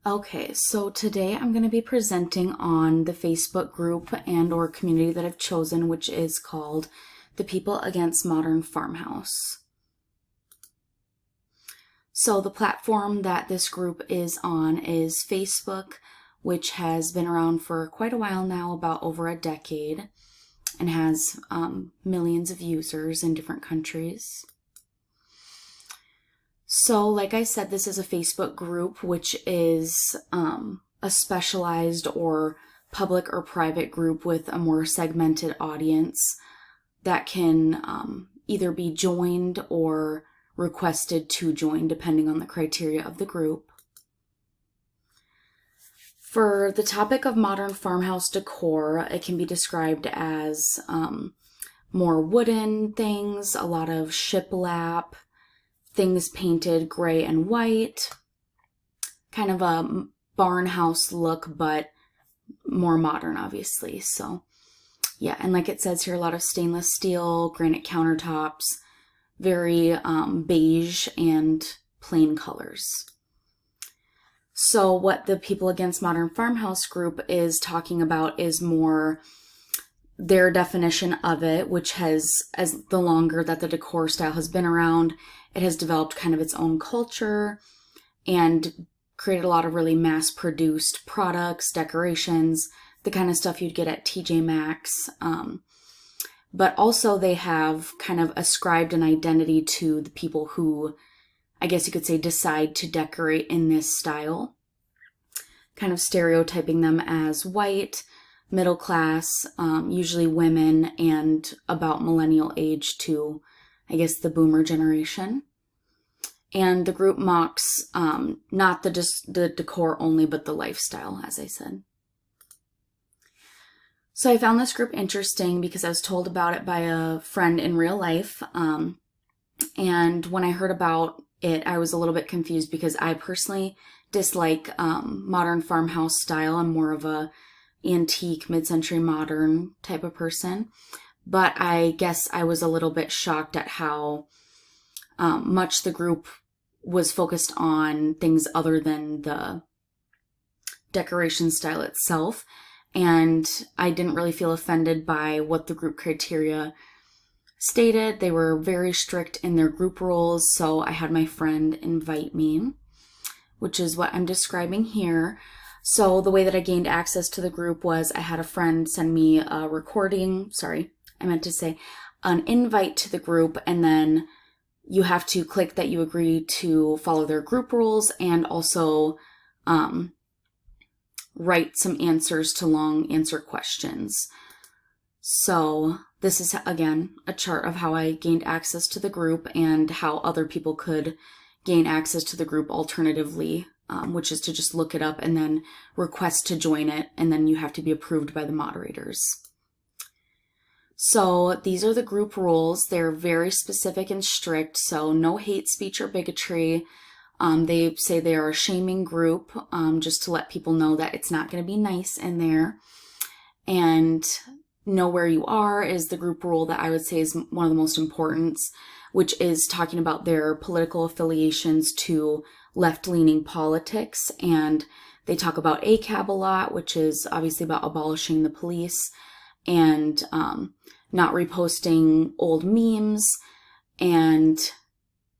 Okay, so today I'm going to be presenting on the Facebook group and or community that I've chosen, which is called The People Against Modern Farmhouse. So the platform that this group is on is Facebook, which has been around for quite a while now, about over a decade, and has millions of users in different countries. So, like I said, this is a Facebook group, which is a specialized or public or private group with a more segmented audience that can either be joined or requested to join, depending on the criteria of the group. For the topic of modern farmhouse decor, it can be described as more wooden things, a lot of shiplap, things painted gray and white, kind of a barn house look, but more modern, obviously. So yeah, and like it says here, a lot of stainless steel, granite countertops, very beige and plain colors. So what the People Against Modern Farmhouse group is talking about is more their definition of it, which has, as the longer that the decor style has been around, it has developed kind of its own culture and created a lot of really mass-produced products, decorations, the kind of stuff you'd get at TJ Maxx. But also they have kind of ascribed an identity to the people who, I guess you could say, decide to decorate in this style, kind of stereotyping them as white, middle class, usually women, and about millennial age to, I guess, the boomer generation. And the group mocks not the decor only, but the lifestyle, as I said. So I found this group interesting because I was told about it by a friend in real life. And when I heard about it, I was a little bit confused because I personally dislike modern farmhouse style. I'm more of a antique, mid-century modern type of person. But I guess I was a little bit shocked at how much the group was focused on things other than the decoration style itself. And I didn't really feel offended by what the group criteria stated. They were very strict in their group rules, so I had my friend invite me, which is what I'm describing here. So the way that I gained access to the group was I had a friend send me a recording, an invite to the group, and then you have to click that you agree to follow their group rules and also write some answers to long answer questions. So this is, again, a chart of how I gained access to the group and how other people could gain access to the group alternatively, which is to just look it up and then request to join it, and then you have to be approved by the moderators. So these are the group rules. They're very specific and strict, so no hate speech or bigotry. They say they are a shaming group, just to let people know that it's not going to be nice in there. And know where you are is the group rule that I would say is one of the most important, which is talking about their political affiliations to left-leaning politics. And they talk about ACAB a lot, which is obviously about abolishing the police, and not reposting old memes. And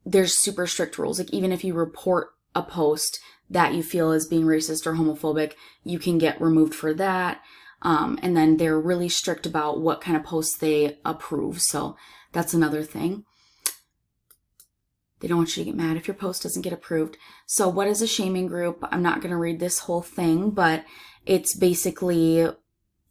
there's super strict rules. Like, even if you report a post that you feel is being racist or homophobic, you can get removed for that. And then they're really strict about what kind of posts they approve. So that's another thing. They don't want you to get mad if your post doesn't get approved. So what is a shaming group? I'm not going to read this whole thing, but it's basically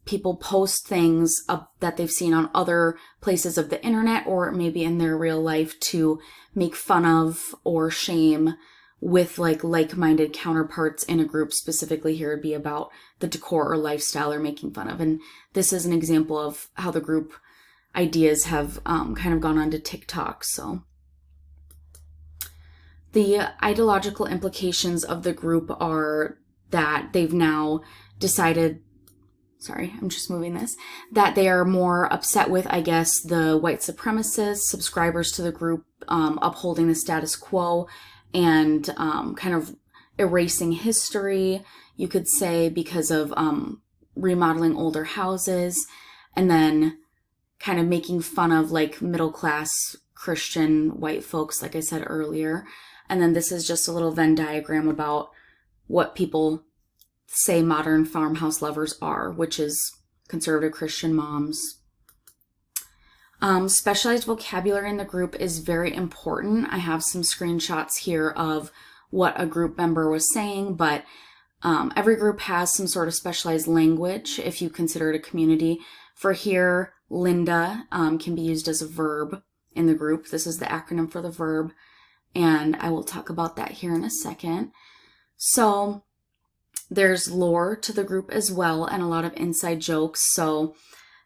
people post things that they've seen on other places of the internet or maybe in their real life to make fun of or shame with like-minded counterparts in a group. Specifically here would be about the decor or lifestyle they're making fun of. And this is an example of how the group ideas have kind of gone onto TikTok. So the ideological implications of the group are that they've now decided, that they are more upset with, I guess, the white supremacists, subscribers to the group, upholding the status quo, and kind of erasing history, you could say, because of remodeling older houses, and then kind of making fun of like middle class Christian white folks, like I said earlier. And then this is just a little Venn diagram about what people say modern farmhouse lovers are, which is conservative Christian moms. Specialized vocabulary in the group is very important. I have some screenshots here of what a group member was saying, but every group has some sort of specialized language if you consider it a community. For here, Linda can be used as a verb in the group. This is the acronym for the verb, and I will talk about that here in a second. So there's lore to the group as well, and a lot of inside jokes. So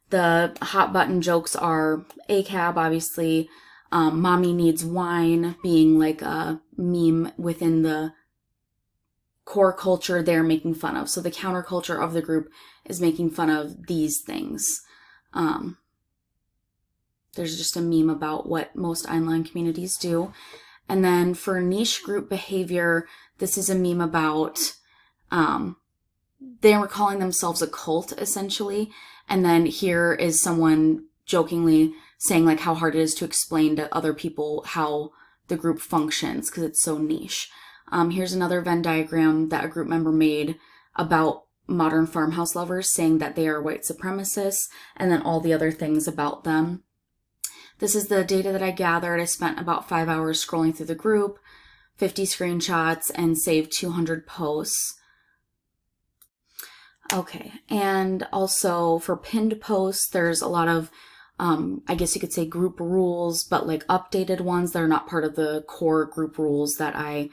the hot button jokes are ACAB, obviously, mommy needs wine being like a meme within the core culture they're making fun of. So the counterculture of the group is making fun of these things. There's just a meme about what most online communities do. And then for niche group behavior, this is a meme about they were calling themselves a cult, essentially. And then here is someone jokingly saying like how hard it is to explain to other people how the group functions because it's so niche. Here's another Venn diagram that a group member made about modern farmhouse lovers, saying that they are white supremacists, and then all the other things about them. This is the data that I gathered. I spent about 5 hours scrolling through the group, 50 screenshots, and saved 200 posts. Okay, and also for pinned posts, there's a lot of, I guess you could say group rules, but like updated ones that are not part of the core group rules that I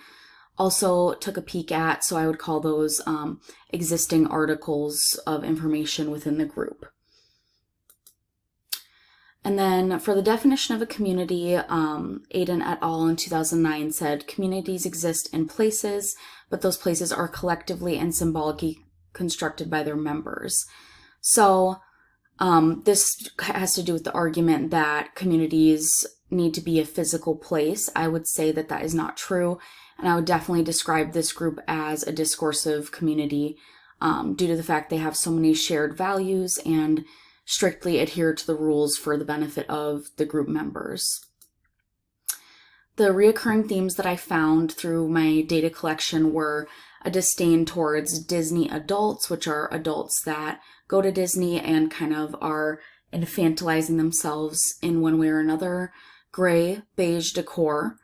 also took a peek at. So I would call those existing articles of information within the group. And then for the definition of a community, Aiden et al. In 2009 said, communities exist in places, but those places are collectively and symbolically constructed by their members. So this has to do with the argument that communities need to be a physical place. I would say that that is not true, and I would definitely describe this group as a discursive community due to the fact they have so many shared values and strictly adhere to the rules for the benefit of the group members. The reoccurring themes that I found through my data collection were a disdain towards Disney adults, which are adults that go to Disney and kind of are infantilizing themselves in one way or another, gray, beige decor,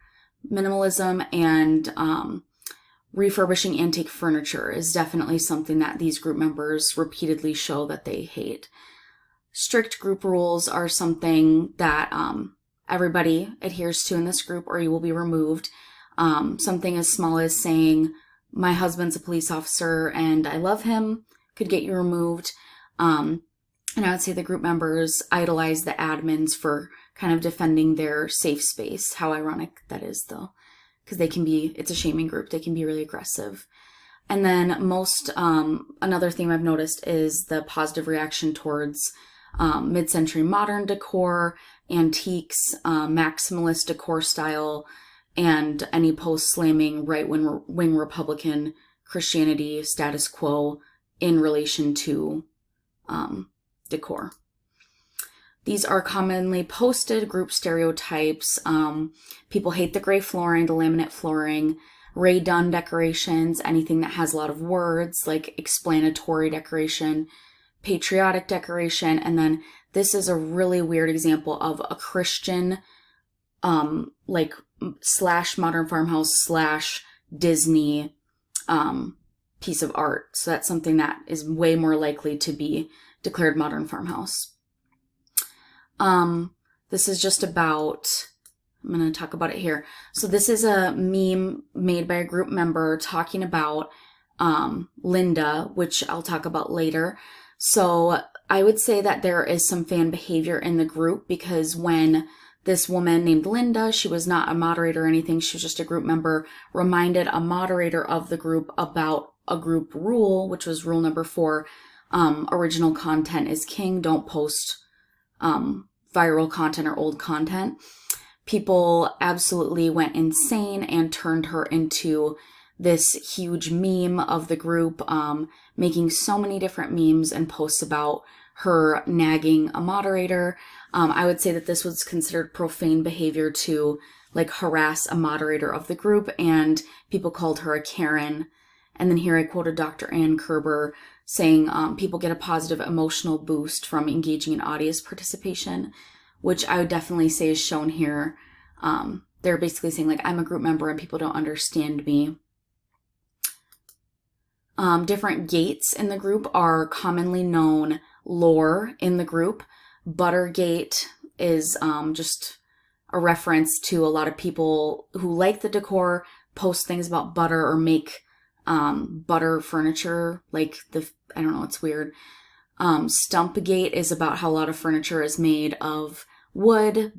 minimalism, and refurbishing antique furniture is definitely something that these group members repeatedly show that they hate. Strict group rules are something that everybody adheres to in this group or you will be removed. Something as small as saying, my husband's a police officer and I love him, could get you removed. And I would say the group members idolize the admins for kind of defending their safe space. How ironic that is, though, because they can be, it's a shaming group. They can be really aggressive. And then another theme I've noticed is the positive reaction towards mid-century modern decor, antiques, maximalist decor style, and any post-slamming right-wing Republican Christianity status quo in relation to decor. These are commonly posted group stereotypes. People hate the gray flooring, the laminate flooring, Ray Dunn decorations, anything that has a lot of words, like explanatory decoration, patriotic decoration, and then this is a really weird example of a Christian slash modern farmhouse slash Disney piece of art. So that's something that is way more likely to be declared modern farmhouse. This is just about, I'm going to talk about it here. So this is a meme made by a group member talking about Linda, which I'll talk about later. So I would say that there is some fan behavior in the group because when this woman named Linda, she was not a moderator or anything, she was just a group member, reminded a moderator of the group about a group rule, which was rule number 4, original content is king, don't post viral content or old content. People absolutely went insane and turned her into this huge meme of the group, making so many different memes and posts about her nagging a moderator. I would say that this was considered profane behavior to like harass a moderator of the group, and people called her a Karen. And then here I quoted Dr. Ann Kerber saying people get a positive emotional boost from engaging in audience participation, which I would definitely say is shown here. They're basically saying like, I'm a group member and people don't understand me. Different gates in the group are commonly known lore in the group. Buttergate is just a reference to a lot of people who like the decor, post things about butter or make butter furniture, like I don't know, it's weird. Stumpgate is about how a lot of furniture is made of wood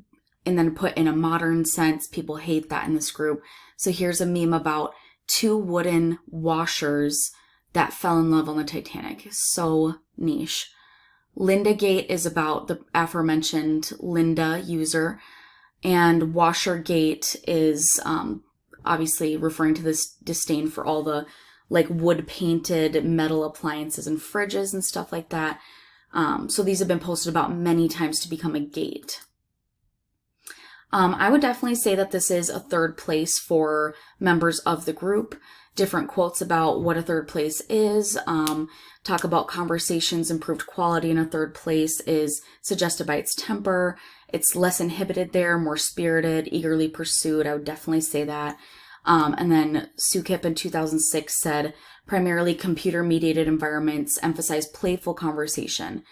and then put in a modern sense. People hate that in this group. So here's a meme about 2 wooden washers that fell in love on the Titanic. So niche. Lindagate is about the aforementioned Linda user, and Washergate is obviously referring to this disdain for all the like wood painted metal appliances and fridges and stuff like that. So these have been posted about many times to become a gate. I would definitely say that this is a third place for members of the group. Different quotes about what a third place is. Talk about conversations, improved quality in a third place is suggested by its temper. It's less inhibited there, more spirited, eagerly pursued. I would definitely say that. And then Sukip in 2006 said, primarily computer-mediated environments emphasize playful conversation.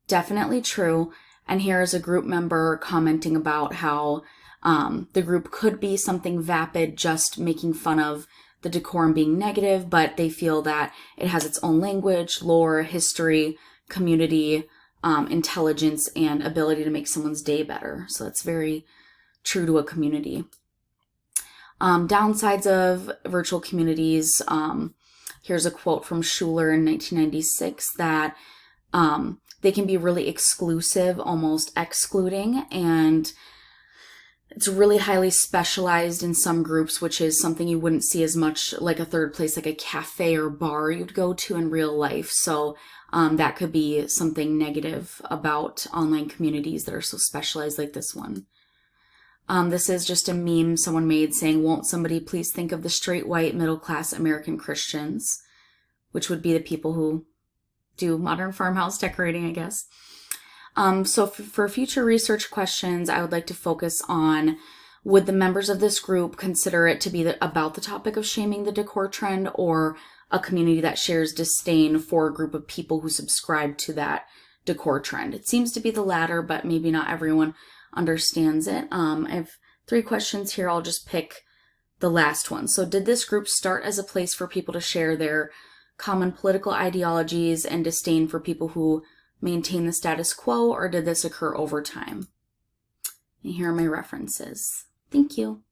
Definitely true. And here is a group member commenting about how the group could be something vapid, just making fun of the decor and being negative, but they feel that it has its own language, lore, history, community, intelligence, and ability to make someone's day better. So that's very true to a community. Downsides of virtual communities. Here's a quote from Schuler in 1996 that they can be really exclusive, almost excluding, and it's really highly specialized in some groups, which is something you wouldn't see as much like a third place, like a cafe or bar you'd go to in real life. So that could be something negative about online communities that are so specialized like this one. This is just a meme someone made saying, won't somebody please think of the straight, white, middle-class American Christians, which would be the people who do modern farmhouse decorating, I guess. So for future research questions, I would like to focus on, would the members of this group consider it to be about the topic of shaming the decor trend, or a community that shares disdain for a group of people who subscribe to that decor trend? It seems to be the latter, but maybe not everyone understands it. I have 3 questions here. I'll just pick the last one. So did this group start as a place for people to share their common political ideologies and disdain for people who maintain the status quo, or did this occur over time? And here are my references. Thank you.